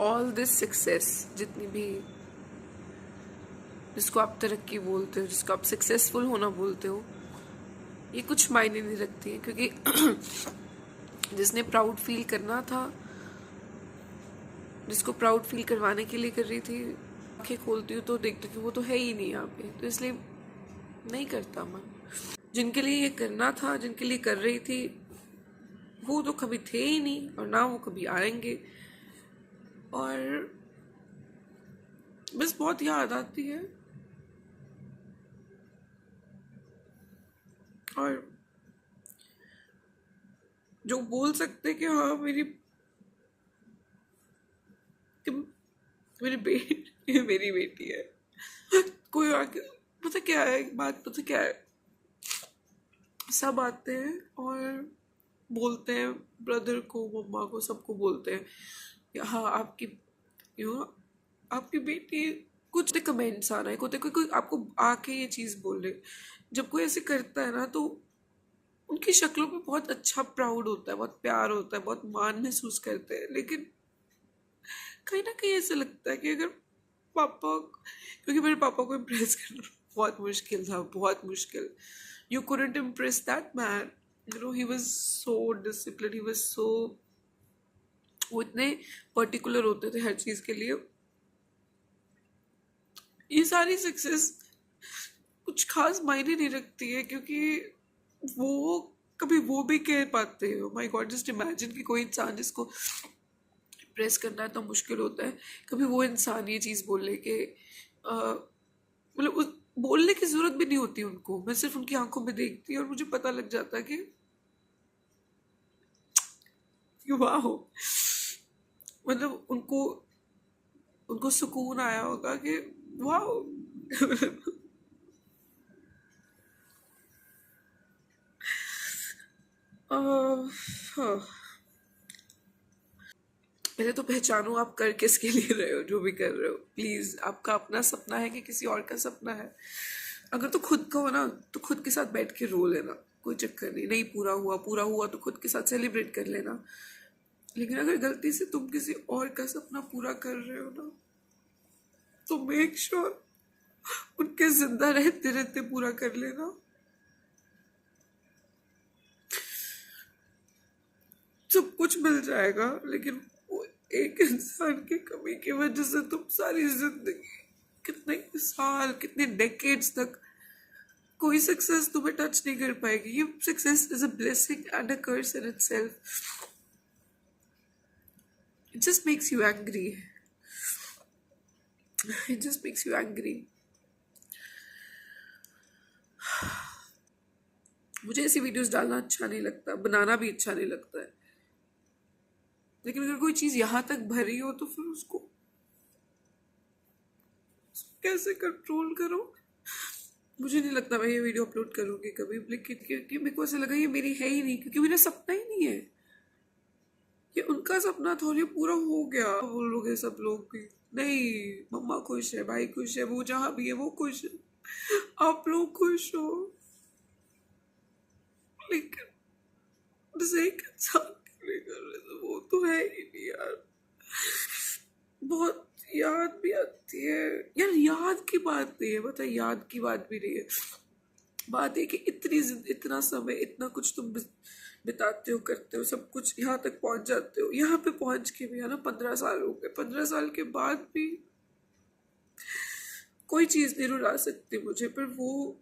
All this success, जितनी भी, जिसको आप तरक्की बोलते हो, जिसको आप सक्सेसफुल होना बोलते हो, ये कुछ मायने नहीं रखती है, क्योंकि जिसने प्राउड फील करना था, जिसको प्राउड फील करवाने के लिए कर रही थी, आंखें खोलती हूँ तो देखती हूँ कि वो तो है ही नहीं यहाँ पे, तो इसलिए नहीं करता मन। जिनके लिए ये करना था, जिनके लिए कर रही थी, वो तो कभी थे ही नहीं और ना वो कभी आएंगे। और बस बहुत याद आती है। और जो बोल सकते कि हाँ मेरी बेटी मेरी बेटी है, कोई आके, पता क्या है बात, पता क्या है, सब आते हैं और बोलते हैं, ब्रदर को, मम्मा को, सबको बोलते हैं कि हाँ आपकी, यू नो, आपकी बेटी, कुछ कमेंट्स आ रहे हैं, कोई आपको आके ये चीज़ बोल रहे। जब कोई ऐसे करता है ना, तो उनकी शक्लों पे बहुत अच्छा प्राउड होता है, बहुत प्यार होता है, बहुत मान महसूस करते हैं। लेकिन कहीं ना कहीं ऐसा लगता है कि अगर पापा, क्योंकि मेरे पापा को इम्प्रेस करना बहुत मुश्किल था, बहुत मुश्किल। You couldn't impress that man, you know, he was so disciplined, he was so, वो इतने पर्टिकुलर होते थे हर चीज़ के लिए। ये सारी सक्सेस कुछ खास मायने नहीं रखती है, क्योंकि वो कभी वो भी कह पाते हो, माय गॉड, जस्ट इमेजिन कि कोई इंसान जिसको प्रेस करना तो मुश्किल होता है, कभी वो इंसान ये चीज़ बोले कि मतलब उस बोलने की जरूरत भी नहीं होती उनको, मैं सिर्फ उनकी आंखों में देखती और मुझे पता लग जाता कि वाह, मतलब उनको उनको सुकून आया होगा कि वाह। हाँ, पहले तो पहचानो आप कर किसके लिए रहे हो, जो भी कर रहे हो। प्लीज, आपका अपना सपना है कि किसी और का सपना है? अगर तो खुद का हो ना, तो खुद के साथ बैठ के रो लेना, कोई चक्कर नहीं, नहीं पूरा हुआ, पूरा हुआ तो खुद के साथ सेलिब्रेट कर लेना। लेकिन अगर गलती से तुम किसी और का सपना पूरा कर रहे हो ना, तो मेक श्योर उनके जिंदा रहते रहते पूरा कर लेना। सब कुछ मिल जाएगा, लेकिन वो एक इंसान की कमी की वजह से तुम सारी जिंदगी, कितने साल, कितने डेकेड्स तक कोई सक्सेस तुम्हें टच नहीं कर पाएगी। ये success is a blessing and a curse in itself. It just makes you angry, it just makes you angry. मुझे ऐसी वीडियोस डालना अच्छा नहीं लगता, बनाना भी अच्छा नहीं लगता है, लेकिन अगर कोई चीज यहाँ तक भरी हो तो फिर उसको कैसे कंट्रोल करो। मुझे नहीं लगता मैं ये वीडियो अपलोड करूंगी कभी, लेकिन क्योंकि मेरे को ऐसा लगा ये मेरी है ही नहीं, क्योंकि मेरा सपना ही नहीं है। ये उनका सपना था और ये पूरा हो गया। बोल लोगे सब लोग भी, नहीं, मम्मा खुश है, भाई खुश है, वो जहाँ भी है वो खुश है, आप लोग खुश हो। लेकिन जैसे एक इंसान के लिए कर रहे थे, वो तो है ही नहीं यार। बहुत याद भी आती है यार, याद की बात नहीं है, बता, याद की बात भी नहीं है। बात है कि इतना समय, इतना कुछ तुम बिताते हो, करते हो, सब कुछ, यहाँ तक पहुंच जाते हो। यहाँ पे पहुंच के भी है ना, 15 साल हो गए, 15 साल के बाद भी कोई चीज नहीं रुला सकती मुझे। पर वो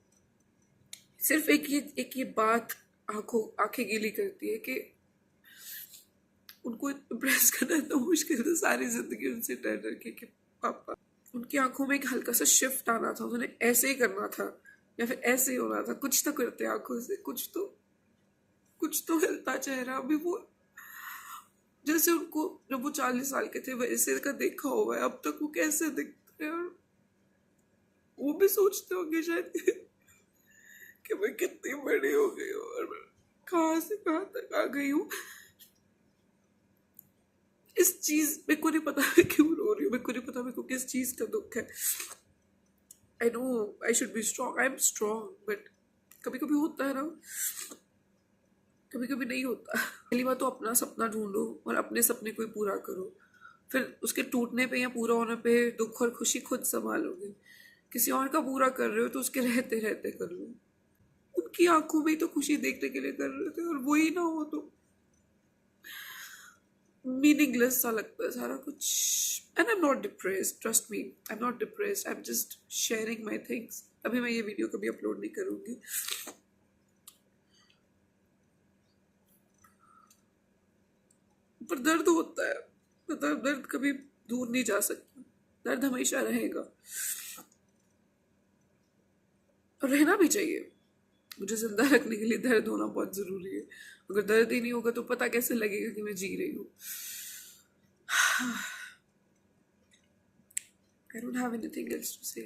सिर्फ एक ये बात आंखें गीली करती है कि उनको इम्प्रेस करना तो मुश्किल था, सारी जिंदगी उनसे डर डर के पापा। उनकी आंखों में एक हल्का सा शिफ्ट आना था, उन्होंने ऐसे ही करना था या फिर ऐसे ही होना था, कुछ तो करते आंखों से, कुछ तो हिलता चेहरा। अभी वो, जैसे उनको जब वो 40 साल के थे वैसे का देखा हुआ है, अब तक वो कैसे दिखते हैं। और वो भी सोचते होंगे शायद कि मैं कितनी बड़ी हो गई हूँ और मैं कहाँ से कहाँ तक आ गई हूँ। इस चीज मेरे को नहीं पता मैं क्यों रो रही हूँ, मेरे को नहीं पता मेरे को किस चीज का दुख है। I know I should be strong, I am strong, but कभी कभी होता है ना कभी कभी नहीं होता। पहली बात तो अपना सपना ढूंढो और अपने सपने को ही पूरा करो, फिर उसके टूटने पे या पूरा होने पे दुख और खुशी खुद संभालोगे। किसी और का पूरा कर रहे हो तो उसके रहते रहते कर लो। उनकी आंखों में ही तो खुशी देखने के लिए कर रहे थे, और वही ना हो तो मीनिंगलेस सा लगता है सारा कुछ। And I am not depressed, trust me, I am not depressed, I am just sharing my things. अभी मैं ये वीडियो कभी अपलोड नहीं करूंगी, पर दर्द होता है, मतलब दर्द कभी दूर नहीं जा सकता, दर्द हमेशा रहेगा और रहना भी चाहिए। मुझे जिंदा रखने के लिए दर्द होना बहुत जरूरी है। अगर दर्द ही नहीं होगा तो पता कैसे लगेगा कि मैं जी रही हूँ। I don't have anything else to say.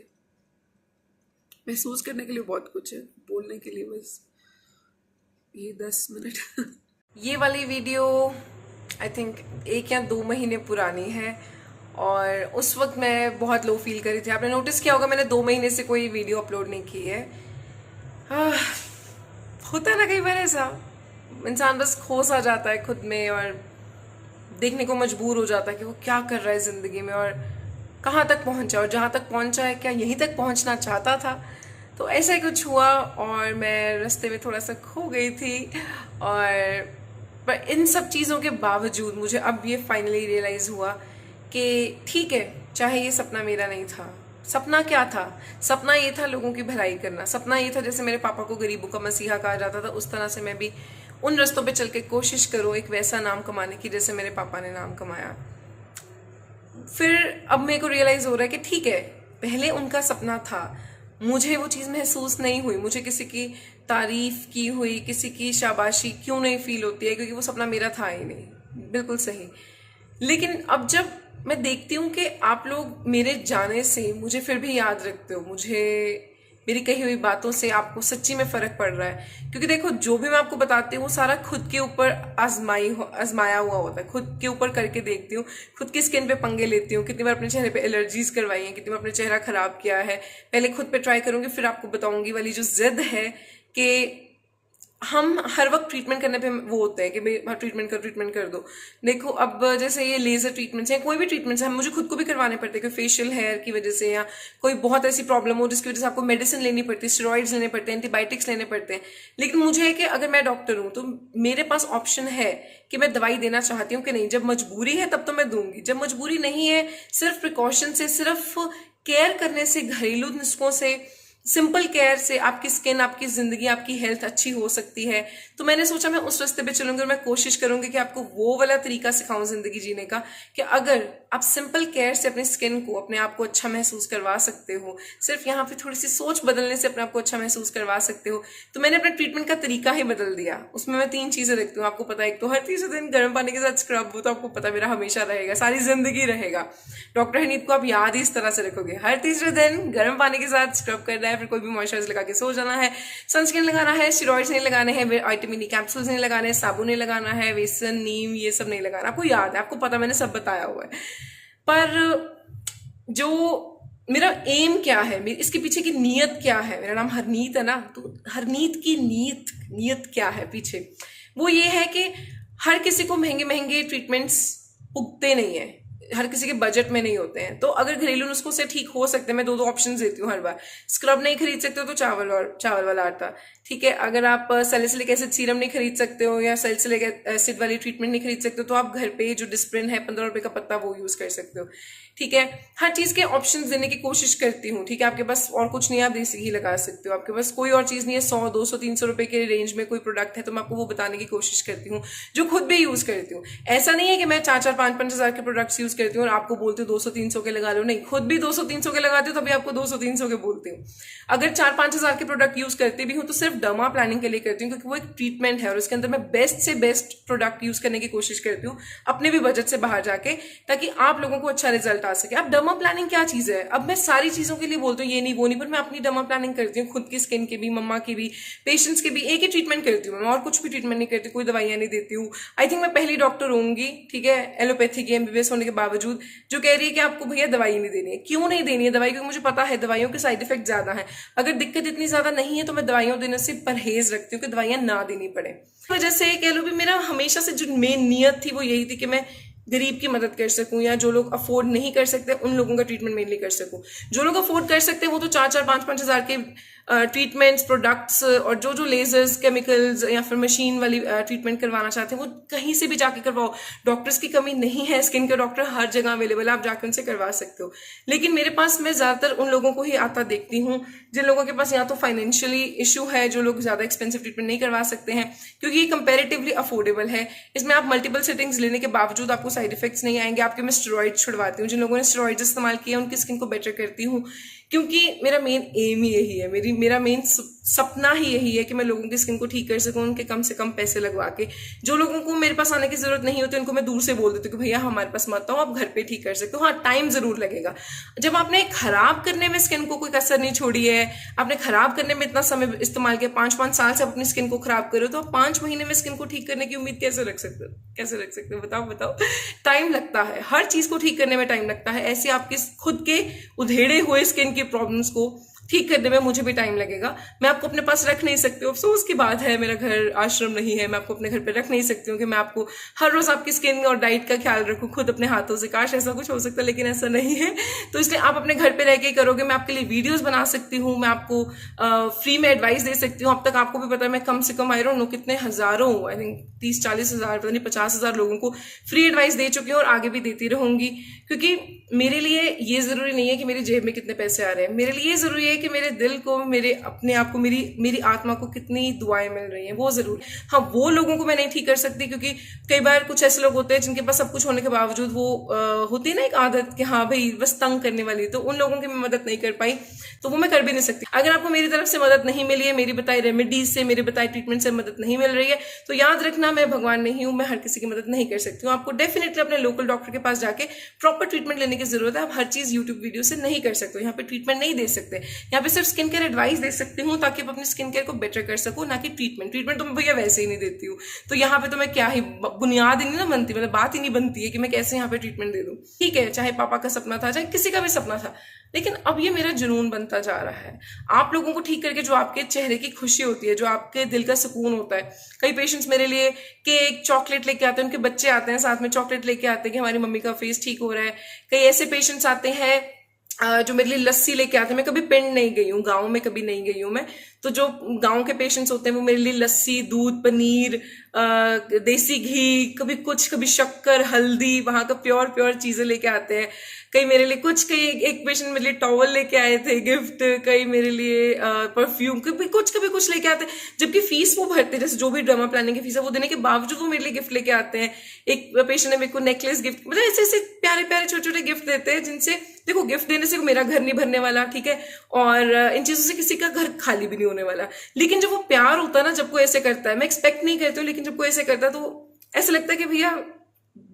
महसूस करने के लिए बहुत कुछ है, बोलने के लिए बस ये 10 मिनट। ये वाली वीडियो आई थिंक 1 या 2 महीने पुरानी है और उस वक्त मैं बहुत लो फील कर रही थी। आपने नोटिस किया होगा मैंने 2 महीने से कोई वीडियो अपलोड नहीं की है। होता है ना कई बार ऐसा, इंसान बस खो सा जाता है खुद में और देखने को मजबूर हो जाता है कि वो क्या कर रहा है ज़िंदगी में और कहाँ तक पहुँचा, और जहाँ तक पहुँचा है क्या यहीं तक पहुँचना चाहता था। तो ऐसा ही कुछ हुआ और मैं रास्ते में थोड़ा सा खो गई थी। और पर इन सब चीज़ों के बावजूद मुझे अब ये फाइनली रियलाइज़ हुआ कि ठीक है, चाहे ये सपना मेरा नहीं था। सपना क्या था? सपना ये था लोगों की भलाई करना। सपना ये था जैसे मेरे पापा को गरीबों का मसीहा कहा जाता था, उस तरह से मैं भी उन रास्तों पे चल के कोशिश करूँ एक वैसा नाम कमाने की जैसे मेरे पापा ने नाम कमाया। फिर अब मेरे को रियलाइज हो रहा है कि ठीक है, पहले उनका सपना था, मुझे वो चीज़ महसूस नहीं हुई, मुझे किसी की तारीफ की हुई, किसी की शाबाशी क्यों नहीं फील होती है, क्योंकि वो सपना मेरा था ही नहीं। बिल्कुल सही। लेकिन अब जब मैं देखती हूँ कि आप लोग मेरे जाने से मुझे फिर भी याद रखते हो, मुझे मेरी कही हुई बातों से आपको सच्ची में फर्क पड़ रहा है। क्योंकि देखो, जो भी मैं आपको बताती हूँ वो सारा खुद के ऊपर आजमाया हुआ होता है, खुद के ऊपर करके देखती हूँ, खुद की स्किन पे पंगे लेती हूँ। कितनी बार अपने चेहरे पे एलर्जीज करवाई हैं, कितनी बार अपने चेहरा खराब किया है। पहले खुद पे ट्राई करूंगी फिर आपको बताऊंगी। वाली जो जिद है कि हम हर वक्त ट्रीटमेंट करने पे वो होते हैं कि भाई हाँ ट्रीटमेंट कर दो। देखो अब जैसे ये लेजर ट्रीटमेंट्स हैं, कोई भी ट्रीटमेंट्स हैं, मुझे खुद को भी करवाने पड़ते हैं कि फेशियल हेयर की वजह से या कोई बहुत ऐसी प्रॉब्लम हो जिसकी वजह से आपको मेडिसिन लेनी पड़ती है, स्टेरॉइड्स लेने पड़ते हैं, एंटीबायोटिक्स लेने पड़ते हैं। लेकिन मुझे है कि अगर मैं डॉक्टर हूँ तो मेरे पास ऑप्शन है कि मैं दवाई देना चाहती हूँ कि नहीं। जब मजबूरी है तब तो मैं दूंगी, जब मजबूरी नहीं है, सिर्फ प्रिकॉशन से, सिर्फ केयर करने से, घरेलू नुस्खों से, सिंपल केयर से आपकी स्किन, आपकी जिंदगी, आपकी हेल्थ अच्छी हो सकती है। तो मैंने सोचा मैं उस रास्ते पे चलूंगी और मैं कोशिश करूंगी कि आपको वो वाला तरीका सिखाऊं जिंदगी जीने का कि अगर आप सिंपल केयर से अपनी स्किन को, अपने आप को अच्छा महसूस करवा सकते हो, सिर्फ यहाँ पे थोड़ी सी सोच बदलने से अपने आप को अच्छा महसूस करवा सकते हो। तो मैंने अपने ट्रीटमेंट का तरीका ही बदल दिया। उसमें मैं 3 चीजें रखती हूँ, आपको पता है। एक तो हर तीसरे दिन गर्म पानी के साथ स्क्रब, वो तो आपको पता मेरा हमेशा रहेगा, सारी जिंदगी रहेगा। डॉक्टर हनीत को आप याद ही इस तरह से रखोगे, हर तीसरे दिन गर्म पानी के साथ स्क्रब करना है, फिर कोई भी मॉइस्चराइजर लगा के सो जाना है, सनस्क्रीन लगाना है, स्टेरॉइड्स नहीं लगाने हैं, विटामिन ई कैप्सूल्स नहीं लगाने, साबुन नहीं लगाना है, बेसन, नीम, ये सब नहीं लगाना। आपको याद है, आपको पता, मैंने सब बताया हुआ है। पर जो मेरा एम क्या है, इसके पीछे की नीयत क्या है, मेरा नाम हरनीत है ना, तो हरनीत की नीयत क्या है पीछे, वो ये है कि हर किसी को महंगे महंगे ट्रीटमेंट्स उगते नहीं है, हर किसी के बजट में नहीं होते हैं। तो अगर घरेलू नुस्खों से ठीक हो सकते हैं, मैं 2 ऑप्शन देती हूँ हर बार। स्क्रब नहीं खरीद सकते हो तो चावल वाला आटा, ठीक है। अगर आप सैलिसिलिक एसिड सीरम नहीं खरीद सकते हो या सैलिसिलिक एसिड वाली ट्रीटमेंट नहीं खरीद सकते हो तो आप घर पे जो डिस्प्रिन है 15 रुपए का पत्ता, वो यूज कर सकते हो, ठीक है। हर चीज के ऑप्शन देने की कोशिश करती हूँ, ठीक है। आपके पास और कुछ नहीं है, आप देसी घी लगा सकते हो, आपके पास कोई और चीज नहीं है, 100, 200, 300 रुपए के रेंज में कोई प्रोडक्ट है तो मैं आपको वो बताने की कोशिश करती हूँ जो खुद भी यूज करती हूँ। ऐसा नहीं है कि मैं 4-4, 5-5 हजार के प्रोडक्ट्स यूज करती हूँ और आपको बोलती हूँ 200-300 के लगा लो, नहीं, खुद भी 200-300 के लगाती हूँ तभी आपको 200-300 के बोलती हूँ। अगर 4-5 हजार के प्रोडक्ट यूज करती भी हूँ तो सिर्फ डर्मा प्लानिंग के लिए करती हूँ, क्योंकि वो एक ट्रीटमेंट है और उसके अंदर मैं बेस्ट से बेस्ट प्रोडक्ट यूज करने की कोशिश करती हूँ अपने भी बजट से बाहर जाके, ताकि आप लोगों को अच्छा रिजल्ट आ सके। अब डर्मा प्लानिंग क्या चीज है, अब मैं सारी चीजों के लिए बोलती हूँ ये नहीं वो नहीं, पर मैं अपनी डर्मा प्लानिंग करती हूँ, खुद की स्किन के भी, मम्मा की भी, पेशेंट्स के भी। एक ही ट्रीटमेंट करती हूँ मैं, और कुछ भी ट्रीटमेंट नहीं करती, कोई दवाइयां नहीं देती हूँ। आई थिंक मैं पहली डॉक्टर होंगी, ठीक है, एलोपैथी की एमबीबीएस होने के बावजूद जो कह रही है कि आपको भैया दवाई नहीं देनी है। क्यों नहीं देनी है दवाई? क्योंकि मुझे पता है दवाइयों के साइड इफेक्ट ज्यादा है। अगर दिक्कत इतनी ज्यादा नहीं है तो मैं दवाइयां देने से परहेज रखती हूँ कि दवाइयां ना देनी पड़े। वजह से कह लो भी मेरा हमेशा से जो मेन नियत थी वो यही थी कि मैं गरीब की मदद कर सकूं, या जो लोग अफोर्ड नहीं कर सकते उन लोगों का ट्रीटमेंट मेनली कर सकूं। जो लोग अफोर्ड कर सकते हैं वो तो 4-4, 5-5 हज़ार के ट्रीटमेंट्स, प्रोडक्ट्स और जो लेजर्स, केमिकल्स या फिर मशीन वाली ट्रीटमेंट करवाना चाहते हैं वो कहीं से भी जाके करवाओ। डॉक्टर्स की कमी नहीं है, स्किन के डॉक्टर हर जगह अवेलेबल है, आप जाकर उनसे करवा सकते हो। लेकिन मेरे पास मैं ज्यादातर उन लोगों को ही आता देखती हूँ जिन लोगों के पास या तो फाइनेंशियली इशू है, जो लोग ज्यादा एक्सपेंसिव ट्रीटमेंट नहीं करवा सकते हैं, क्योंकि ये कंपेरेटिवली अफोर्डेबल है। इसमें आप मल्टीपल सेटिंग्स लेने के बावजूद आपको साइड इफेक्ट्स नहीं आएंगे। आपके मैं स्टेरॉइड छुड़वाती हूँ, जिन लोगों ने स्टेरॉइड इस्तेमाल किया उनकी स्किन को बेटर करती हूँ, क्योंकि मेरा मेन एम ही यही है, मेरा मेन सपना ही यही है कि मैं लोगों की स्किन को ठीक कर सकूं, उनके कम से कम पैसे लगवा के। जो लोगों को मेरे पास आने की जरूरत नहीं होती उनको मैं दूर से बोल देती हूँ कि भैया हमारे पास मत आओ, आप घर पे ठीक कर सकते हो। हाँ, टाइम जरूर लगेगा। जब आपने खराब करने में स्किन को कोई कसर नहीं छोड़ी है, आपने खराब करने में इतना समय इस्तेमाल किया, 5-5 साल से आप अपनी स्किन को खराब करो, तो आप 5 महीने में स्किन को ठीक करने की उम्मीद कैसे रख सकते हो? कैसे रख सकते हो? बताओ। टाइम लगता है, हर चीज को ठीक करने में टाइम लगता है। ऐसे आपके खुद के उधेड़े हुए स्किन की प्रॉब्लम्स को ठीक करने में मुझे भी टाइम लगेगा। मैं आपको अपने पास रख नहीं सकती हूँ, अफसोस की बात है, मेरा घर आश्रम नहीं है, मैं आपको अपने घर पे रख नहीं सकती हूँ कि मैं आपको हर रोज आपकी स्किन और डाइट का ख्याल रखूँ खुद अपने हाथों से। काश ऐसा कुछ हो सकता, लेकिन ऐसा नहीं है। तो इसलिए आप अपने घर पे रह के करोगे। मैं आपके लिए वीडियोस बना सकती हूँ, मैं आपको फ्री में एडवाइस दे सकती हूँ। अब तक आपको भी पता है मैं कम से कम आई डोंट नो कितने हजारों, आई थिंक 30-40 हज़ार, पता नहीं 50 हज़ार लोगों को फ्री एडवाइस दे चुकी हूँ और आगे भी देती रहूंगी। क्योंकि मेरे लिए ये जरूरी नहीं है कि मेरी जेब में कितने पैसे आ रहे हैं, मेरे लिए जरूरी है कि मेरे दिल को, मेरे अपने आप को, मेरी आत्मा को कितनी दुआएं मिल रही हैं, वो जरूर। हाँ, वो लोगों को मैं नहीं ठीक कर सकती, क्योंकि कई बार कुछ ऐसे लोग होते हैं जिनके पास सब कुछ होने के बावजूद वो होती है ना एक आदत कि हाँ भाई बस तंग करने वाली, तो उन लोगों की मैं मदद नहीं कर पाई, तो वो मैं कर भी नहीं सकती। अगर आपको मेरी तरफ से मदद नहीं मिली है, मेरी बताई रेमेडीज से, मेरे बताए ट्रीटमेंट से मदद नहीं मिल रही है, तो याद रखना मैं भगवान नहीं हूं, मैं हर किसी की मदद नहीं कर सकती हूँ। आपको डेफिनेटली अपने लोकल डॉक्टर के पास जाके प्रॉपर ट्रीटमेंट लेने की जरूरत है। आप हर चीज यूट्यूब वीडियो से नहीं कर सकते, यहाँ पे ट्रीटमेंट नहीं दे सकते। यहाँ पे सिर्फ स्किन केयर एडवाइस दे सकती हूँ ताकि आप अपनी स्किन केयर को बेटर कर सको, ना कि ट्रीटमेंट तो मैं भैया वैसे ही नहीं देती हूँ। तो यहाँ पे तो मैं क्या ही, बुनियाद ही नहीं ना बनती, मतलब बात ही नहीं बनती है कि मैं कैसे यहाँ पे ट्रीटमेंट दे दूँ। ठीक है, चाहे पापा का सपना था, चाहे किसी का भी सपना था, लेकिन अब ये मेरा जुनून बनता जा रहा है। आप लोगों को ठीक करके जो आपके चेहरे की खुशी होती है, जो आपके दिल का सुकून होता है। कई पेशेंट्स मेरे लिए केक, चॉकलेट लेके आते हैं, उनके बच्चे आते हैं साथ में चॉकलेट लेके आते हैं कि हमारी मम्मी का फेस ठीक हो रहा है। कई ऐसे पेशेंट्स आते हैं जो मेरे लिए लस्सी लेके आते हैं। मैं कभी पिंड नहीं गई हूँ, गाँव में कभी नहीं गई हूँ मैं, तो जो गांव के पेशेंट्स होते हैं वो मेरे लिए लस्सी, दूध, पनीर, देसी घी, कभी कुछ, कभी शक्कर, हल्दी, वहां का प्योर चीजें लेके आते हैं। कई मेरे लिए कई एक पेशेंट मेरे लिए टॉवल लेके आए थे गिफ्ट, कई मेरे लिए परफ्यूम, कभी कुछ लेके आते हैं, जबकि फीस वो भरते, जैसे जो भी ड्रामा प्लानिंग की फीस है वो देने के बावजूद वो मेरे लिए गिफ्ट लेके आते हैं। एक पेशेंट ने मेरे को नेकलेस गिफ्ट, मतलब ऐसे प्यारे छोटे गिफ्ट देते हैं जिनसे, देखो गिफ्ट देने से मेरा घर नहीं भरने वाला, ठीक है, और इन चीजों से किसी का घर खाली भी नहीं होने वाला। लेकिन जब वो प्यार होता है ना, जब कोई ऐसे करता है, मैं एक्सपेक्ट नहीं करती हूँ, लेकिन जब कोई ऐसे करता है तो ऐसा लगता है कि भैया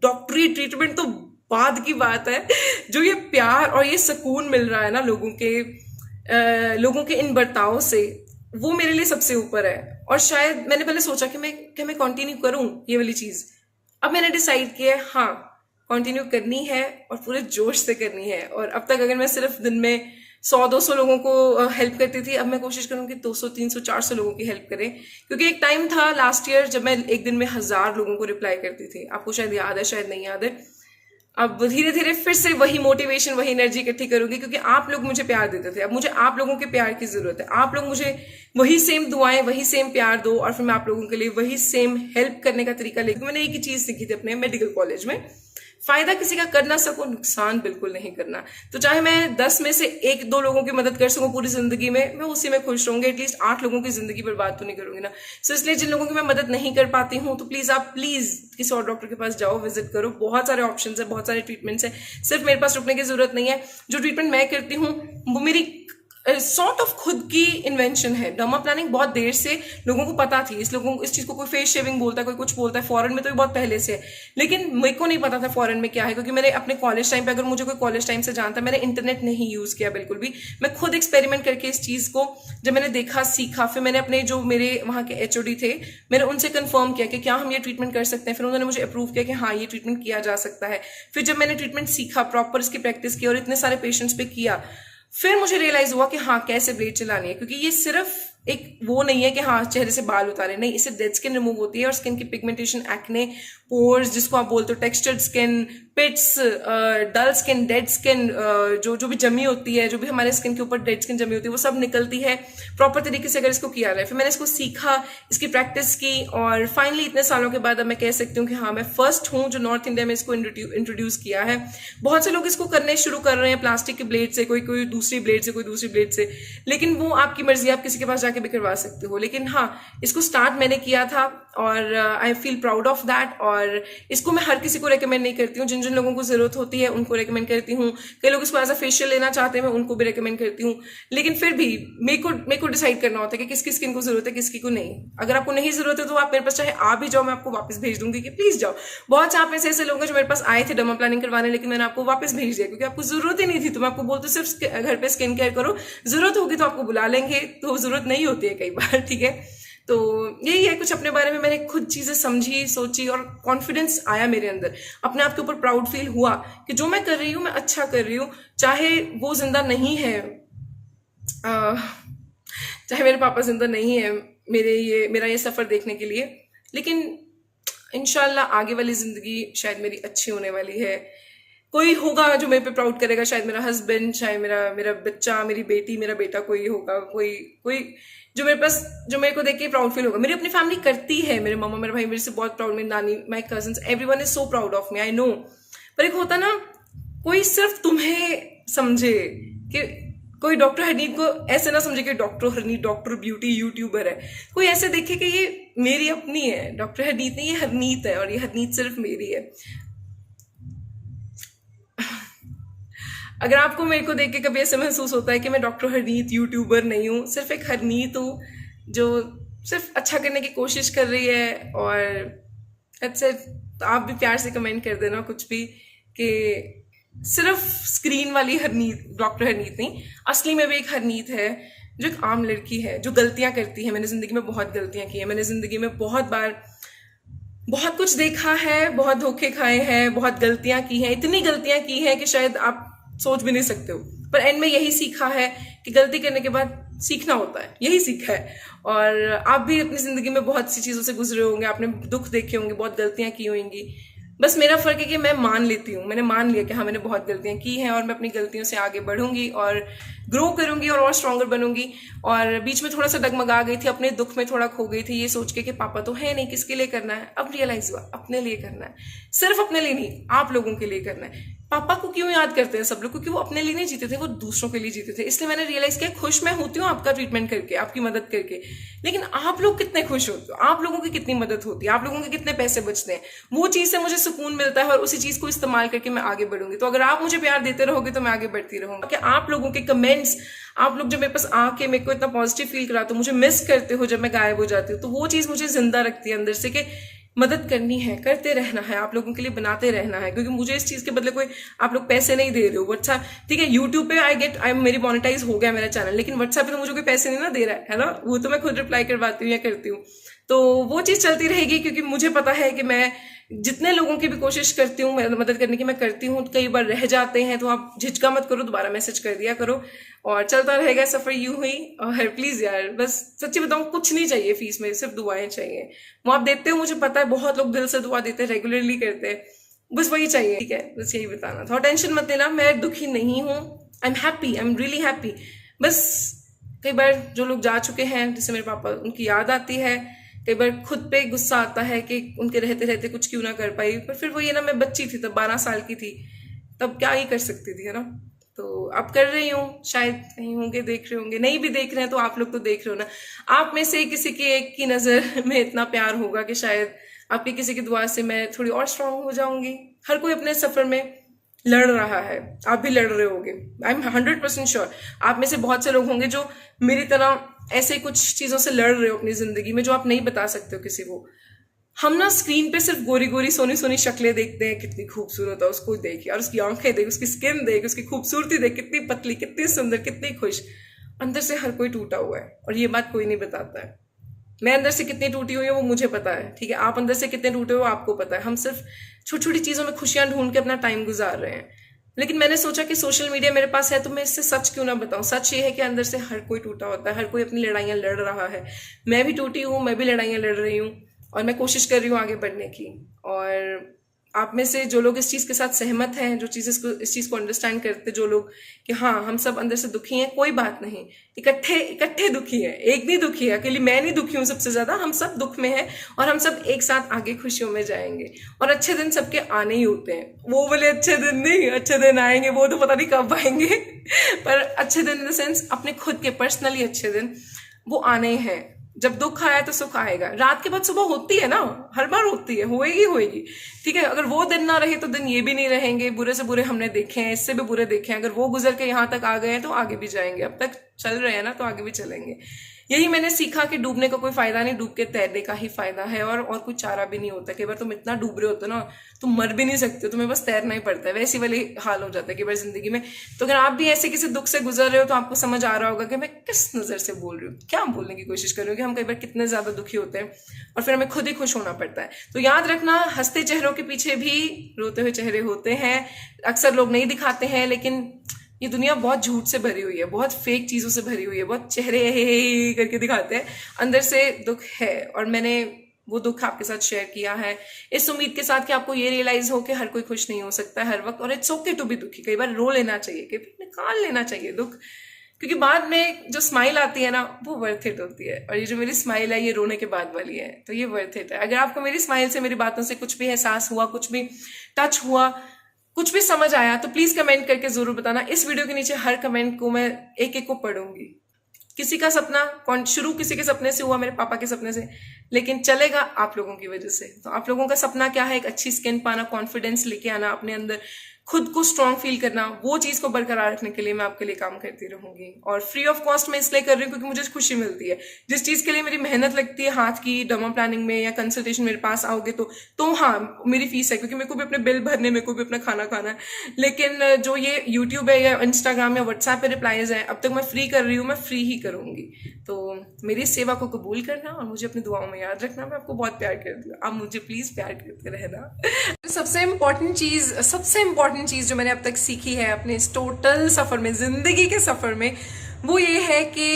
डॉक्टरी ट्रीटमेंट तो बाद की बात है, जो ये प्यार और ये सुकून मिल रहा है ना लोगों के इन बर्ताव से, वो मेरे लिए सबसे ऊपर है। और शायद मैंने पहले सोचा कि मैं कंटिन्यू करूं ये वाली चीज, अब मैंने डिसाइड किया है हाँ कंटिन्यू करनी है और पूरे जोश से करनी है। और अब तक अगर मैं सिर्फ दिन में 100-200 लोगों को हेल्प करती थी, अब मैं कोशिश करूंगी 200-300-400 लोगों की हेल्प करें। क्योंकि एक टाइम था लास्ट ईयर जब मैं एक दिन में 1000 लोगों को रिप्लाई करती थी, आपको शायद याद है, शायद नहीं याद है। अब धीरे धीरे फिर से वही मोटिवेशन, वही एनर्जी इकट्ठी करूंगी, क्योंकि आप लोग मुझे प्यार देते थे, अब मुझे आप लोगों के प्यार की जरूरत है। आप लोग मुझे वही सेम दुआएं, वही सेम प्यार दो, और फिर मैं आप लोगों के लिए वही सेम हेल्प करने का तरीका लेकर, मैंने एक ही चीज सीखी थी अपने मेडिकल कॉलेज में, फायदा किसी का कर ना सको, नुकसान बिल्कुल नहीं करना। तो चाहे मैं 10 में से 1-2 लोगों की मदद कर सकूं पूरी जिंदगी में, मैं उसी में खुश रहूंगी। एटलीस्ट 8 लोगों की जिंदगी बर्बाद तो नहीं करूंगी ना। सो इसलिए जिन लोगों की मैं मदद नहीं कर पाती हूँ, तो प्लीज किसी और डॉक्टर के पास जाओ, विजिट करो। बहुत सारे ऑप्शंस है, बहुत सारे ट्रीटमेंट्स है, सिर्फ मेरे पास रुकने की जरूरत नहीं है। जो ट्रीटमेंट मैं करती हूँ वो मेरी सॉर्ट ऑफ खुद की इन्वेंशन है। डर्मा प्लानिंग बहुत देर से लोगों को पता थी, इस चीज को कोई फेस शेविंग बोलता है, कोई कुछ बोलता है, फॉरेन में तो ये बहुत पहले से है, लेकिन मेरे को नहीं पता था फॉरेन में क्या है, क्योंकि मैंने अपने कॉलेज टाइम पे, अगर मुझे कोई कॉलेज टाइम से जानता, मैंने इंटरनेट नहीं यूज किया बिल्कुल भी। मैं खुद एक्सपेरिमेंट करके इस चीज को जब मैंने देखा, सीखा, फिर मैंने अपने जो मेरे वहाँ के HOD थे, मैंने उनसे कंफर्म किया कि क्या हम ये ट्रीटमेंट कर सकते हैं, फिर उन्होंने मुझे अप्रूव किया कि हाँ ये ट्रीटमेंट किया जा सकता है। फिर जब मैंने ट्रीटमेंट सीखा, प्रॉपर इसकी प्रैक्टिस की और इतने सारे पेशेंट्स पे किया, फिर मुझे रियलाइज हुआ कि हाँ कैसे ब्लेड चलानी है, क्योंकि ये सिर्फ एक वो नहीं है कि हाँ चेहरे से बाल उतारे, नहीं, इससे डेड स्किन रिमूव होती है और स्किन की पिगमेंटेशन, एक्ने, पोर्स जिसको आप बोलते हो, textured skin, pits, dull skin, dead skin, जो भी जमी होती है, जो भी हमारे स्किन के ऊपर डेड स्किन जमी होती है, वो सब निकलती है प्रॉपर तरीके से अगर इसको किया जाए। फिर मैंने इसको सीखा, इसकी प्रैक्टिस की, और फाइनली इतने सालों के बाद अब मैं कह सकती हूँ कि हाँ मैं फर्स्ट हूँ जो नॉर्थ इंडिया में इसको इंट्रोड्यूस किया है। बहुत से लोग इसको करने शुरू कर रहे हैं प्लास्टिक के ब्लेड से, कोई दूसरी ब्लेड से, कोई दूसरी ब्लेड से, लेकिन वो आपकी मर्जी, आप किसी के पास जाके भी करवा सकते हो। लेकिन हाँ, इसको स्टार्ट मैंने किया था और I feel proud of that. और इसको मैं हर किसी को रेकमेंड नहीं करती हूँ, जिन जिन लोगों को जरूरत होती है उनको रेकमेंड करती हूँ। कई लोग इसको एज अ फेशियल लेना चाहते हैं, मैं उनको भी रेकमेंड करती हूँ, लेकिन फिर भी मेरे को डिसाइड करना होता है कि किसकी स्किन को जरूरत है, किसकी को नहीं। अगर आपको नहीं जरूरत है तो आप मेरे पास चाहे आ भी जाओ, मैं आपको वापस भेज दूंगी कि प्लीज जाओ। बहुत से आप में से ऐसे लोग हैं जो मेरे पास आए थे डर्मा प्लानिंग करवाने, लेकिन मैंने आपको वापस भेज दिया क्योंकि आपको जरूरत ही नहीं थी। तो मैं आपको बोलती हूँ सिर्फ घर पे स्किन केयर करो, जरूरत होगी तो आपको बुला लेंगे, तो जरूरत नहीं होती है कई बार, ठीक है। तो यही है कुछ अपने बारे में, मैंने खुद चीजें समझी, सोची और कॉन्फिडेंस आया मेरे अंदर, अपने आप के ऊपर प्राउड फील हुआ कि जो मैं कर रही हूँ मैं अच्छा कर रही हूँ। चाहे वो जिंदा नहीं है, चाहे मेरे पापा जिंदा नहीं है मेरा ये सफर देखने के लिए, लेकिन इंशाल्लाह आगे वाली जिंदगी शायद मेरी अच्छी होने वाली है। कोई होगा जो मेरे पे प्राउड करेगा, शायद मेरा हस्बैंड, शायद मेरा बच्चा, मेरी बेटी, मेरा बेटा, कोई होगा, कोई जो मेरे को देख के प्राउड फील होगा। मेरी अपनी फैमिली करती है, मेरे मम्मा, मेरे भाई मेरे से बहुत प्राउड, मेरी नानी, my cousins, everyone is so proud of me, I know. पर एक होता ना, कोई सिर्फ तुम्हें समझे, कि कोई डॉक्टर हरनीत को ऐसे ना समझे कि doctor Harneet doctor beauty YouTuber है, कोई ऐसे देखे कि ये मेरी अपनी है, डॉक्टर हरनीत नहीं, ये हरनीत है और ये हरनीत सिर्फ मेरी है। अगर आपको मेरे को देख के कभी ऐसे महसूस होता है कि मैं डॉक्टर हरनीत यूट्यूबर नहीं हूँ, सिर्फ एक हरनीत हूँ जो सिर्फ अच्छा करने की कोशिश कर रही है, और अच्छा तो आप भी प्यार से कमेंट कर देना कुछ भी, कि सिर्फ स्क्रीन वाली हरनीत, डॉक्टर हरनीत नहीं, असली में भी एक हरनीत है जो एक आम लड़की है जो गलतियां करती है। मैंने जिंदगी में बहुत गलतियां की है, मैंने जिंदगी में बहुत बार बहुत कुछ देखा है, बहुत धोखे खाए हैं, बहुत गलतियां की हैं, इतनी गलतियां की हैं कि शायद आप सोच भी नहीं सकते हो। पर एंड में यही सीखा है कि गलती करने के बाद सीखना होता है, यही सीखा है। और आप भी अपनी जिंदगी में बहुत सी चीजों से गुजरे होंगे, आपने दुख देखे होंगे, बहुत गलतियां की होंगी। बस मेरा फर्क है कि मैं मान लेती हूँ, मैंने मान लिया कि हाँ मैंने बहुत गलतियां की हैं और मैं अपनी गलतियों से आगे बढ़ूंगी और ग्रो करूंगी और स्ट्रांगर बनूंगी। और बीच में थोड़ा सा डगमगा गई थी, अपने दुख में थोड़ा खो गई थी, ये सोच के कि पापा तो है नहीं, किसके लिए करना है। अब रियलाइज हुआ अपने लिए करना है, सिर्फ अपने लिए नहीं, आप लोगों के लिए करना है। पापा को क्यों याद करते हैं सब लोग, क्योंकि वो अपने लिए नहीं जीते थे, वो दूसरों के लिए जीते थे। इसलिए मैंने रियलाइज किया खुश मैं होती हूँ आपका ट्रीटमेंट करके, आपकी मदद करके, लेकिन आप लोग कितने खुश होते हो, आप लोगों की कितनी मदद होती है, आप लोगों के कितने पैसे बचते हैं, वो चीज से मुझे सुकून मिलता है और उसी चीज को इस्तेमाल करके मैं आगे बढ़ूंगी। तो अगर आप मुझे प्यार देते रहोगे तो मैं आगे बढ़ती रहूंगी। कि आप लोगों के कमेंट्स, आप लोग जब मेरे पास आके मेरे को इतना पॉजिटिव फील कराते हो, मुझे मिस करते हो जब मैं गायब हो जाती हूँ, तो वो चीज मुझे जिंदा रखती है अंदर से कि मदद करनी है, करते रहना है, आप लोगों के लिए बनाते रहना है। क्योंकि मुझे इस चीज के बदले कोई आप लोग पैसे नहीं दे रहे हो। अच्छा ठीक है, यूट्यूब पे मेरी मोनेटाइज हो गया मेरा चैनल, लेकिन व्हाट्सएप पे तो मुझे कोई पैसे नहीं ना दे रहा है ना, वो तो मैं खुद रिप्लाई करवाती हूँ या करती हूँ। तो वो चीज चलती रहेगी, क्योंकि मुझे पता है कि मैं जितने लोगों की भी कोशिश करती हूँ मदद करने की, मैं करती हूँ। कई बार रह जाते हैं तो आप झिझका मत करो, दोबारा मैसेज कर दिया करो और चलता रहेगा सफर यूं ही। और प्लीज यार, बस सच्ची बताऊं, कुछ नहीं चाहिए फीस में, सिर्फ दुआएं चाहिए। वो आप देते हो, मुझे पता है बहुत लोग दिल से दुआ देते हैं, रेगुलरली करते हैं, बस वही चाहिए, ठीक है। बस यही बताना था, टेंशन मत लेना, मैं दुखी नहीं हूँ, I am happy, I am really happy. बस कई बार जो लोग जा चुके हैं, जैसे मेरे पापा, उनकी याद आती है, कई बार खुद पे गुस्सा आता है कि उनके रहते रहते कुछ क्यों ना कर पाई। पर फिर वो ये ना, मैं बच्ची थी तब, 12 साल की थी तब, क्या ही कर सकती थी, है ना। तो अब कर रही हूँ, शायद कहीं होंगे देख रहे होंगे, नहीं भी देख रहे हैं तो आप लोग तो देख रहे हो ना। आप में से किसी की एक की नजर में इतना प्यार होगा कि शायद आपकी किसी की दुआ से मैं थोड़ी और स्ट्रांग हो जाऊंगी। हर कोई अपने सफर में लड़ रहा है, आप भी लड़ रहे होगे, आई एम 100% श्योर। आप में से बहुत से लोग होंगे जो मेरी तरह ऐसे कुछ चीजों से लड़ रहे हो अपनी जिंदगी में, जो आप नहीं बता सकते हो किसी को। हम ना स्क्रीन पे सिर्फ गोरी गोरी सोनी सोनी शक्लें देखते हैं, कितनी खूबसूरत है उसको देख, और उसकी आंखें देख, उसकी स्किन देख, उसकी खूबसूरती देख, कितनी पतली, कितनी सुंदर, कितनी खुश। अंदर से हर कोई टूटा हुआ है, और ये बात कोई नहीं बताता है। मैं अंदर से कितनी टूटी हुई हूँ वो मुझे पता है, ठीक है। आप अंदर से कितने टूटे हो आपको पता है। हम सिर्फ छोटी छोटी चीजों में खुशियां ढूंढ के अपना टाइम गुजार रहे हैं। लेकिन मैंने सोचा कि सोशल मीडिया मेरे पास है तो मैं इससे सच क्यों ना बताऊं। सच ये है कि अंदर से हर कोई टूटा होता है, हर कोई अपनी लड़ाइयां लड़ रहा है। मैं भी टूटी हूँ, मैं भी लड़ाइयां लड़ रही हूँ, और मैं कोशिश कर रही हूँ आगे बढ़ने की। और आप में से जो लोग इस चीज के साथ सहमत हैं, जो चीज इस चीज को अंडरस्टैंड करते, जो लोग कि हाँ हम सब अंदर से दुखी हैं, कोई बात नहीं, इकट्ठे इकट्ठे दुखी है। एक नहीं दुखी है, अकेली मैं नहीं दुखी हूँ सबसे ज्यादा, हम सब दुख में हैं, और हम सब एक साथ आगे खुशियों में जाएंगे। और अच्छे दिन सबके आने ही होते हैं, वो बोले अच्छे दिन नहीं, अच्छे दिन आएंगे, वो तो पता नहीं कब आएंगे पर अच्छे दिन इन द सेंस अपने खुद के पर्सनली अच्छे दिन वो आने ही हैं। जब दुख आया तो सुख आएगा। रात के बाद सुबह होती है ना, हर बार होती है, होएगी होएगी, ठीक है। अगर वो दिन ना रहे तो दिन ये भी नहीं रहेंगे। बुरे से बुरे हमने देखे हैं, इससे भी बुरे देखे हैं। अगर वो गुजर के यहाँ तक आ गए हैं तो आगे भी जाएंगे। अब तक चल रहे हैं ना तो आगे भी चलेंगे। यही मैंने सीखा कि डूबने का कोई फायदा नहीं, डूब के तैरने का ही फायदा है। और कोई चारा भी नहीं होता। कई बार तुम इतना डूब रहे होते हो ना, तुम मर भी नहीं सकते, तुम्हें बस तैरना ही पड़ता है। वैसी वाली हाल हो जाता है कई बार जिंदगी में। तो अगर आप भी ऐसे किसी दुख से गुजर रहे हो तो आपको समझ आ रहा होगा कि मैं किस नजर से बोल रही हूँ, क्या बोलने की कोशिश कर रही हूँ, कि हम कई बार कितने ज्यादा दुखी होते हैं और फिर हमें खुद ही खुश होना पड़ता है। तो याद रखना, हंसते चेहरों के पीछे भी रोते हुए चेहरे होते हैं। अक्सर लोग नहीं दिखाते हैं, लेकिन ये दुनिया बहुत झूठ से भरी हुई है, बहुत फेक चीजों से भरी हुई है। बहुत चेहरे हे करके दिखाते हैं, अंदर से दुख है। और मैंने वो दुख आपके साथ शेयर किया है इस उम्मीद के साथ कि आपको ये रियलाइज हो कि हर कोई खुश नहीं हो सकता हर वक्त, और इट्स ओके टू बी दुखी। कई बार रो लेना चाहिए, कई बार निकाल लेना चाहिए दुख, क्योंकि बाद में जो स्माइल आती है ना वो वर्थ इट होती है। और ये जो मेरी स्माइल है ये रोने के बाद वाली है, तो ये वर्थ इट है। अगर आपको मेरी स्माइल से, मेरी बातों से कुछ भी एहसास हुआ, कुछ भी टच हुआ, कुछ भी समझ आया, तो प्लीज कमेंट करके जरूर बताना। इस वीडियो के नीचे हर कमेंट को मैं एक एक को पढ़ूंगी। किसी का सपना शुरू किसी के सपने से हुआ, मेरे पापा के सपने से, लेकिन चलेगा आप लोगों की वजह से। तो आप लोगों का सपना क्या है? एक अच्छी स्किन पाना, कॉन्फिडेंस लेके आना अपने अंदर, खुद को स्ट्रांग फील करना। वो चीज को बरकरार रखने के लिए मैं आपके लिए काम करती रहूंगी। और फ्री ऑफ कॉस्ट मैं इसलिए कर रही हूँ क्योंकि मुझे खुशी मिलती है। जिस चीज के लिए मेरी मेहनत लगती है हाथ की, डर्मा प्लानिंग में या कंसल्टेशन मेरे पास आओगे तो हाँ मेरी फीस है, क्योंकि मेरे को भी अपने बिल भरने, मेरे को भी अपना खाना खाना है। लेकिन जो ये यूट्यूब है या इंस्टाग्राम या व्हाट्सएप पे रिप्लाईज है, अब तक मैं फ्री कर रही हूँ, मैं फ्री ही करूंगी। तो मेरी सेवा को कबूल करना और मुझे अपनी दुआओं में याद रखना। मैं आपको बहुत प्यार करती हूँ, आप मुझे प्लीज प्यार करते रहना। सबसे इम्पोर्टेंट चीज जो मैंने अब तक सीखी है अपने इस टोटल सफर में, जिंदगी के सफर में, वो ये है कि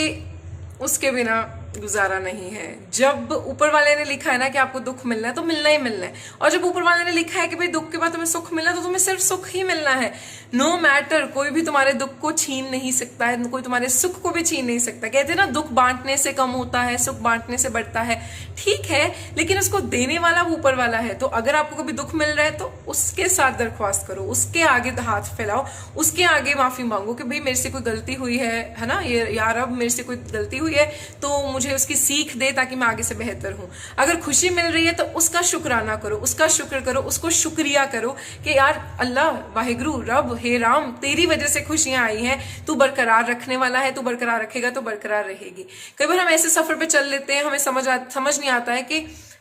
उसके बिना गुजारा नहीं है। जब ऊपर वाले ने लिखा है ना कि आपको दुख मिलना है तो मिलना ही मिलना है, और जब ऊपर वाले ने लिखा है कि भाई दुख के बाद तुम्हें सुख मिलना है तो तुम्हें सिर्फ सुख ही मिलना है। नो मैटर, कोई भी तुम्हारे दुख को छीन नहीं सकता है, कोई तुम्हारे सुख को भी छीन नहीं सकता। कहते हैं ना दुख बांटने से कम होता है, सुख बांटने से बढ़ता है। ठीक है, लेकिन उसको देने वाला वो ऊपर वाला है। तो अगर आपको कभी दुख मिल रहा है तो उसके साथ दरख्वास्त करो, उसके आगे हाथ फैलाओ, उसके आगे माफी मांगो कि भाई मेरे से कोई गलती हुई है ना, ये यार अब मेरे से कोई गलती हुई है तो मुझे उसकी सीख दे ताकि मैं आगे से बेहतर हूं। अगर खुशी मिल रही है तो उसका शुक्राना करो, उसका शुक्र करो, उसको शुक्रिया करो कि यार अल्लाह, वाहिगुरु, रब, हे राम, तेरी वजह से खुशियां आई हैं, तू बरकरार रखने वाला है, तू बरकरार रखेगा तो बरकरार रहेगी। कई बार हम ऐसे सफर पे चल लेते हैं, हमें समझ नहीं आता है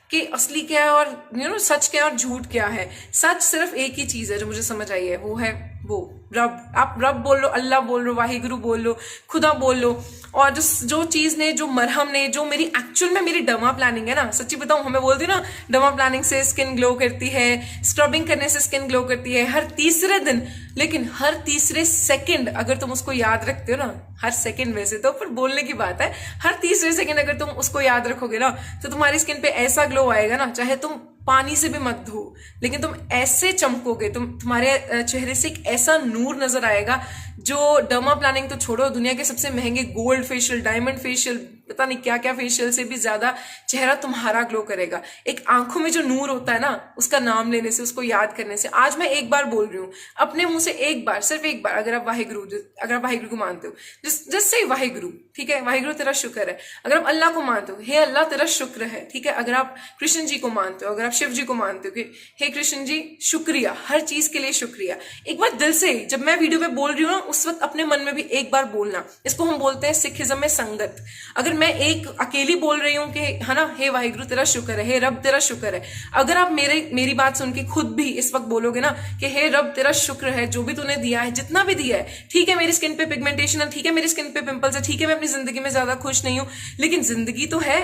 कि असली क्या है और सच क्या है और झूठ क्या है। सच सिर्फ एक ही चीज है जो मुझे समझ आई है, वो है वो रब। आप रब बोल लो, अल्लाह बोल लो, वाहिगुरु बोल लो, खुदा बोल लो। और जो चीज ने, जो मरहम ने, जो मेरी एक्चुअल में मेरी डर्मा प्लानिंग है ना, सच्ची बताऊं, हमें बोलती हूँ ना डर्मा प्लानिंग से स्किन ग्लो करती है, स्क्रबिंग करने से स्किन ग्लो करती है हर तीसरे दिन। लेकिन हर तीसरे सेकंड अगर तुम उसको याद रखते हो ना, हर सेकंड वैसे तो पर बोलने की बात है, हर तीसरे सेकंड अगर तुम उसको याद रखोगे ना तो तुम्हारी स्किन पे ऐसा ग्लो आएगा ना, चाहे तुम पानी से भी मत धो, लेकिन तुम ऐसे चमकोगे, तुम्हारे चेहरे से एक ऐसा नूर नजर आएगा जो डर्मा प्लानिंग तो छोड़ो, दुनिया के सबसे महंगे गोल्ड फेशियल, डायमंड फेशियल, पता नहीं क्या क्या फेशियल से भी ज्यादा चेहरा तुम्हारा ग्लो करेगा। एक आंखों में जो नूर होता है ना, उसका नाम लेने से, उसको याद करने से। आज मैं एक बार बोल रही हूँ अपने मुंह से, एक बार, सिर्फ एक बार, अगर आप वाहिगुरु को मानते हो, जस्ट से वाहिगुरु, ठीक है, वाहिगुरु तेरा शुक्र है। अगर आप अल्लाह को मानते हो, हे अल्लाह तेरा शुक्र है, ठीक है। अगर आप कृष्ण जी को मानते हो, अगर आप शिव जी को मानते हो कि हे कृष्ण जी शुक्रिया, हर चीज के लिए शुक्रिया। एक बार दिल से, जब मैं वीडियो में बोल रही हूँ ना, उस वक्त अपने मन में भी एक बार बोलना। इसको हम बोलते हैं सिखिज्म में संगत। अगर मैं एक अकेली बोल रही हूँ कि है ना, हे वाहिगुरु तेरा शुक्र है, हे रब तेरा शुक्र है, अगर आप मेरी बात सुन के खुद भी इस वक्त बोलोगे ना कि हे रब तेरा शुक्र है, जो भी तूने दिया है, जितना भी दिया है, ठीक है मेरी स्किन पे पिगमेंटेशन है, ठीक है मेरी स्किन पे पिंपल्स है, ठीक है मैं अपनी जिंदगी में ज्यादा खुश नहीं हूं, लेकिन जिंदगी तो है,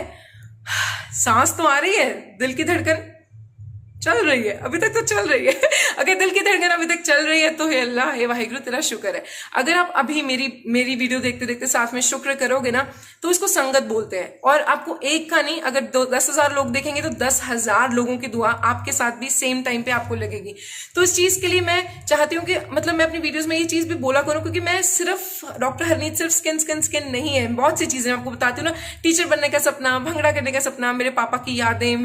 सांस तो आ रही है, दिल की धड़कन चल रही है, अभी तक तो चल रही है। अगर दिल की धड़कन अभी तक चल रही है तो हे अल्लाह, हे वाहिगुरु तेरा शुक्र है। अगर आप अभी मेरी वीडियो देखते देखते साथ में शुक्र करोगे ना, तो इसको संगत बोलते हैं। और आपको एक का नहीं, अगर 10,000 लोग देखेंगे तो 10,000 लोगों की दुआ आपके साथ भी सेम टाइम पे आपको लगेगी। तो इस चीज के लिए मैं चाहती हूँ कि मतलब मैं अपनी वीडियोज में ये चीज भी बोला करूँ, क्योंकि मैं सिर्फ डॉक्टर हरनीत सिर्फ स्किन नहीं है, बहुत सी चीजें आपको बताती हूँ ना। टीचर बनने का सपना, भंगड़ा करने का सपना, मेरे पापा की यादें,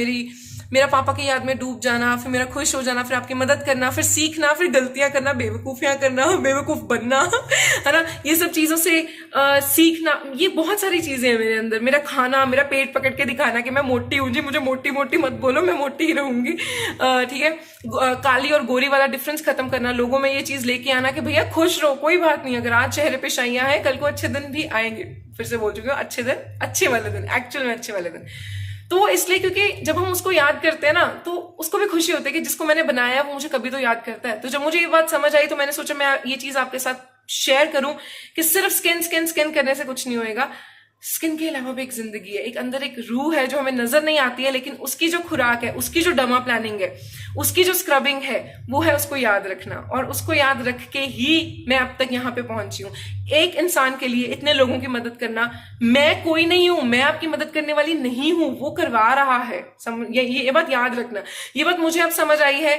मेरा पापा की याद में डूब जाना, फिर मेरा खुश हो जाना, फिर आपकी मदद करना, फिर सीखना, फिर गलतियां करना, बेवकूफियां करना, बेवकूफ बनना, है ना, ये सब चीजों से सीखना, ये बहुत सारी चीजें हैं मेरे अंदर। मेरा खाना, मेरा पेट पकड़ के दिखाना कि मैं मोटी हूँ जी, मुझे मोटी मोटी मत बोलो, मैं मोटी ही रहूंगी, ठीक है। काली और गोरी वाला डिफरेंस खत्म करना, लोगों में ये चीज लेके आना कि भैया खुश रहो, कोई बात नहीं, अगर आज चेहरे पे शाइयां हैं, कल को अच्छे दिन भी आएंगे। फिर से बोल चुकी हूँ, अच्छे दिन, अच्छे वाले दिन, एक्चुअल में अच्छे वाले दिन। तो इसलिए क्योंकि जब हम उसको याद करते हैं ना, तो उसको भी खुशी होती है कि जिसको मैंने बनाया वो मुझे कभी तो याद करता है। तो जब मुझे ये बात समझ आई तो मैंने सोचा मैं ये चीज आपके साथ शेयर करूं कि सिर्फ स्किन करने से कुछ नहीं होएगा। स्किन के अलावा भी एक जिंदगी है, एक अंदर एक रूह है जो हमें नजर नहीं आती है, लेकिन उसकी जो खुराक है, उसकी जो डमा प्लानिंग है, उसकी जो स्क्रबिंग है, वो है उसको याद रखना। और उसको याद रख के ही मैं अब तक यहाँ पे पहुंची हूँ। एक इंसान के लिए इतने लोगों की मदद करना, मैं कोई नहीं हूं, मैं आपकी मदद करने वाली नहीं हूं, वो करवा रहा है। ये बात याद रखना, ये बात मुझे अब समझ आई है।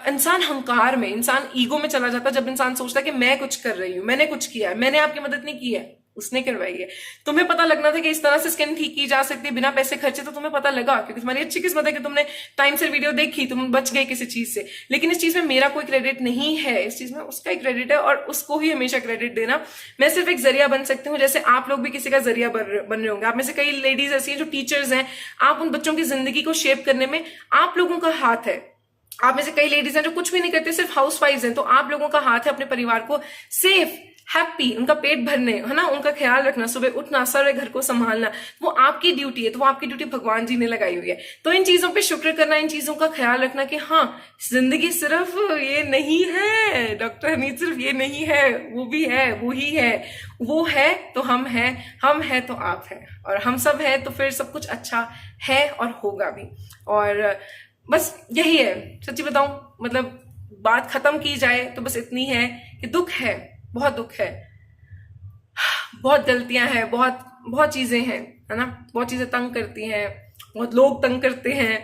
इंसान हंकार में, इंसान ईगो में चला जाता जब इंसान सोचता है कि मैं कुछ कर रही हूं, मैंने कुछ किया है, मैंने आपकी मदद नहीं की है, उसने करवाई है। तुम्हें पता लगना था कि इस तरह से स्किन ठीक की जा सकती है बिना पैसे खर्चे, तो तुम्हें पता लगा, क्योंकि तुम्हारी अच्छी किस्मत है कि तुमने टाइम से वीडियो देखी, तुम बच गए किसी चीज से। लेकिन इस चीज में मेरा कोई क्रेडिट नहीं है, इस चीज में उसका ही क्रेडिट है, और उसको ही हमेशा क्रेडिट देना। मैं सिर्फ एक जरिया बन सकती हूँ, जैसे आप लोग भी किसी का जरिया बन रहे होंगे। आप में से कई लेडीज ऐसी हैं जो टीचर्स हैं, आप उन बच्चों की जिंदगी को शेप करने में आप लोगों का हाथ है। आप में से कई लेडीज हैं जो कुछ भी नहीं करते, सिर्फ हाउस वाइफ्स हैं, तो आप लोगों का हाथ है अपने परिवार को सेफ, हैप्पी, उनका पेट भरने, है ना, उनका ख्याल रखना, सुबह उठना, सारे घर को संभालना, वो आपकी ड्यूटी है। तो वो आपकी ड्यूटी भगवान जी ने लगाई हुई है। तो इन चीजों पे शुक्र करना, इन चीजों का ख्याल रखना कि हाँ, जिंदगी सिर्फ ये नहीं है, डॉक्टर हनीत सिर्फ ये नहीं है, वो भी है, वो ही है, वो है तो हम है तो आप है, और हम सब है तो फिर सब कुछ अच्छा है और होगा भी। और बस यही है, सच्ची बताऊं, मतलब बात खत्म की जाए तो बस इतनी है कि दुख है, बहुत दुख है, बहुत गलतियां हैं, बहुत चीजें हैं, है ना, बहुत चीजें तंग करती हैं, बहुत लोग तंग करते हैं,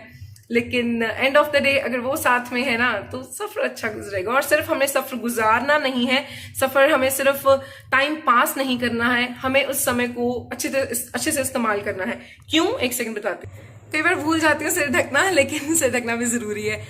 लेकिन एंड ऑफ द डे अगर वो साथ में है ना, तो सफर अच्छा गुजरेगा। और सिर्फ हमें सफर गुजारना नहीं है, सफर हमें सिर्फ टाइम पास नहीं करना है, हमें उस समय को अच्छे से इस्तेमाल करना है। क्यों, एक सेकंड बताते। कई बार भूल जाती हूँ सिर ढकना, लेकिन सिर ढकना भी जरूरी है।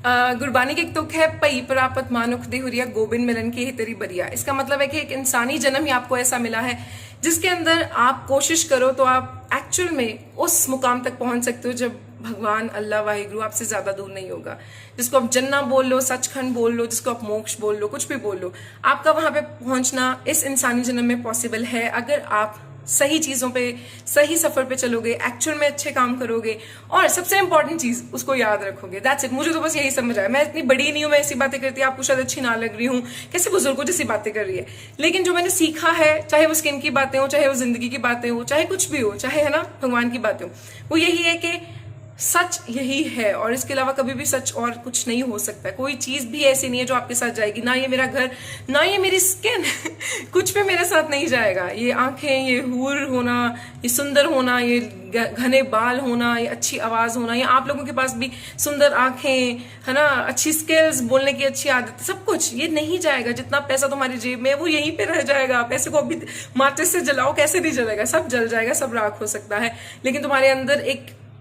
गुरबानी की एक तुक है, पई प्रापत मानुख दे हुरिया गोबिंद मिलन की तेरी बरिया। इसका मतलब है कि एक इंसानी जन्म ही आपको ऐसा मिला है जिसके अंदर आप कोशिश करो तो आप एक्चुअल में उस मुकाम तक पहुंच सकते हो जब भगवान अल्लाह वाहिगुरु आपसे ज्यादा दूर नहीं होगा। जिसको आप जन्ना बोल लो, सचखंड बोल लो, जिसको आप मोक्ष बोल लो, कुछ भी बोल लो, आपका वहां पे पहुंचना इस इंसानी जन्म में पॉसिबल है अगर आप सही चीजों पे, सही सफर पे चलोगे, एक्चुअल में अच्छे काम करोगे, और सबसे इंपॉर्टेंट चीज उसको याद रखोगे। That's it. मुझे तो बस यही समझ आया। मैं इतनी बड़ी नहीं हूं, मैं ऐसी बातें करती, आपको शायद अच्छी ना लग रही हूं, कैसे बुजुर्गों जैसी बातें कर रही है, लेकिन जो मैंने सीखा है, चाहे वो स्किन की बातें हो, चाहे वो जिंदगी की बातें हो, चाहे कुछ भी हो, चाहे है ना भगवान की बातें हो, वो यही है कि सच यही है, और इसके अलावा कभी भी सच और कुछ नहीं हो सकता है। कोई चीज भी ऐसी नहीं है जो आपके साथ जाएगी, ना ये मेरा घर, ना ये मेरी स्किन कुछ भी मेरे साथ नहीं जाएगा। ये आंखें, ये हूर होना, ये सुंदर होना, ये घने बाल होना, ये अच्छी आवाज होना, ये आप लोगों के पास भी सुंदर आंखें है ना, अच्छी स्किल्स, बोलने की अच्छी आदत, सब कुछ ये नहीं जाएगा। जितना पैसा तुम्हारी जेब में है वो यहीं पे रह जाएगा। पैसे को अभी माचिस से जलाओ, कैसे नहीं जलेगा, सब जल जाएगा, सब राख हो सकता है। लेकिन तुम्हारे अंदर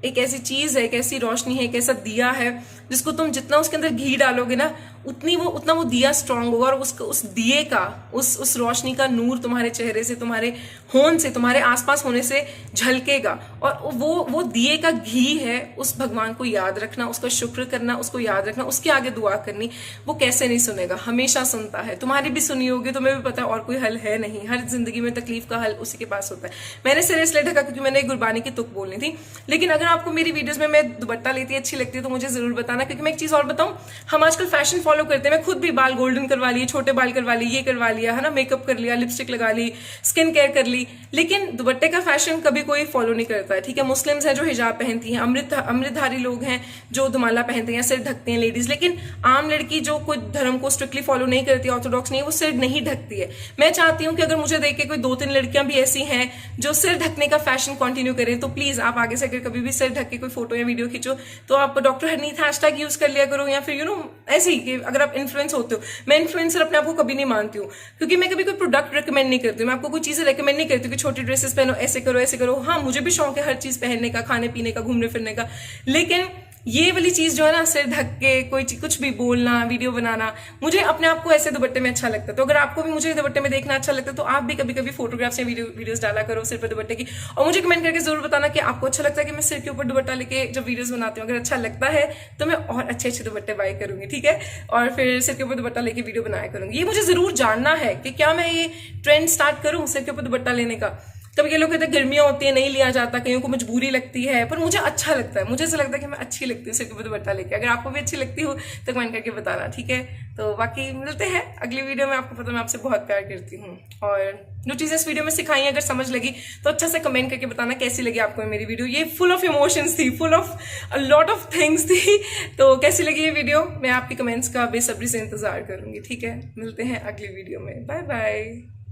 एक ऐसी चीज है, एक ऐसी रोशनी है, एक ऐसा दिया है जिसको तुम जितना उसके अंदर घी डालोगे ना, उतना वो दिया स्ट्रांग होगा, और उस दिए का, उस रोशनी का नूर तुम्हारे चेहरे से, तुम्हारे होंठ से, तुम्हारे आसपास होने से झलकेगा। और वो दिए का घी है। उस भगवान को याद रखना, उसका शुक्र करना, उसको याद रखना, उसके आगे दुआ करनी। वो कैसे नहीं सुनेगा, हमेशा सुनता है। तुम्हारी भी सुनी होगी, तुम्हें भी पता है, और कोई हल है नहीं। हर जिंदगी में तकलीफ का हल उसी के पास होता है। मैंने सिर इसलिए ढका क्योंकि मैंने गुरबानी की तुक बोलनी थी। लेकिन अगर आपको मेरी वीडियोस में मैं दुपट्टा लेती अच्छी लगती है तो मुझे जरूर बताना, क्योंकि मैं एक चीज और बताऊं, हम आजकल फैशन फॉलो करते हैं। मैं खुद भी बाल गोल्डन करवा लिए, छोटे बाल करवा लिए, ये करवा लिया है ना, मेकअप कर लिया, लिपस्टिक लगा ली, स्किन केयर कर ली, लेकिन दुपट्टे का फैशन कभी कोई फॉलो नहीं करता है। ठीक है, मुस्लिम्स हैं जो हिजाब पहनती हैं, अमृतधारी लोग हैं जो दुमाला पहनते हैं, सिर ढकते हैं लेडीज। लेकिन आम लड़की जो कोई धर्म को स्ट्रिक्टली फॉलो नहीं करती, ऑर्थोडॉक्स नहीं है, वो सिर नहीं ढकती है। मैं चाहती हूँ कि अगर मुझे देख के कोई 2-3 लड़कियां भी ऐसी हैं जो सिर ढकने का फैशन कंटिन्यू करें, तो प्लीज आप आगे से अगर कभी भी सिर ढक के कोई फोटो या वीडियो खींचो तो आप डॉक्टर हरनीत हैशटैग यूज कर लिया करो, या फिर ऐसे ही कि अगर आप इन्फ्लुएंस होते हो। मैं इन्फ्लुएंसर अपने आप को कभी नहीं मानती हूँ, क्योंकि मैं कभी कोई प्रोडक्ट रिकमेंड नहीं करती हूँ। मैं आपको कोई चीजें रिकमेंड नहीं करती कि छोटी ड्रेसेस पहनो, ऐसे करो, ऐसे करो। हाँ, मुझे भी शौक है हर चीज पहनने का, खाने पीने का, घूमने फिरने का, लेकिन ये वाली चीज जो है ना, सिर ढक के कुछ भी बोलना, वीडियो बनाना, मुझे अपने आप को ऐसे दुपट्टे में अच्छा लगता है। तो अगर आपको भी मुझे दुपट्टे में देखना अच्छा लगता है तो आप भी कभी कभी फोटोग्राफ्स या वीडियोस डाला करो सिर पर दुपट्टे की, और मुझे कमेंट करके जरूर बताना कि आपको अच्छा लगता है कि मैं सिर के ऊपर दुपट्टा लेके जब वीडियोस बनाती हूँ। अगर अच्छा लगता है तो मैं और अच्छे दुपट्टे बाय करूंगी, ठीक है, और फिर सिर के ऊपर दुपट्टा लेके वीडियो बनाया करूंगी। ये मुझे जरूर जानना है कि क्या मैं ये ट्रेंड स्टार्ट करूं सिर के ऊपर दुपट्टा लेने का। कभी ये लोग कहते हैं गर्मियां होती है नहीं लिया जाता, कईयों को मजबूरी लगती है, पर मुझे अच्छा लगता है। मुझे ऐसा लगता है कि मैं अच्छी लगती हूँ सिर के ऊपर दुपट्टा लेके। अगर आपको भी अच्छी लगती हो तो कमेंट करके बताना, ठीक है। तो बाकी मिलते हैं अगली वीडियो में। आपको पता मैं आपसे बहुत प्यार करती हूँ, और जो चीजें इस वीडियो में सिखाई अगर समझ लगी तो अच्छा से कमेंट करके बताना कैसी लगी आपको मेरी वीडियो। ये फुल ऑफ इमोशंस थी, full of a lot of things थी। तो कैसी लगी ये वीडियो, मैं आपके कमेंट्स का बेसब्री से इंतजार करूंगी, ठीक है। मिलते हैं अगली वीडियो में, बाय बाय।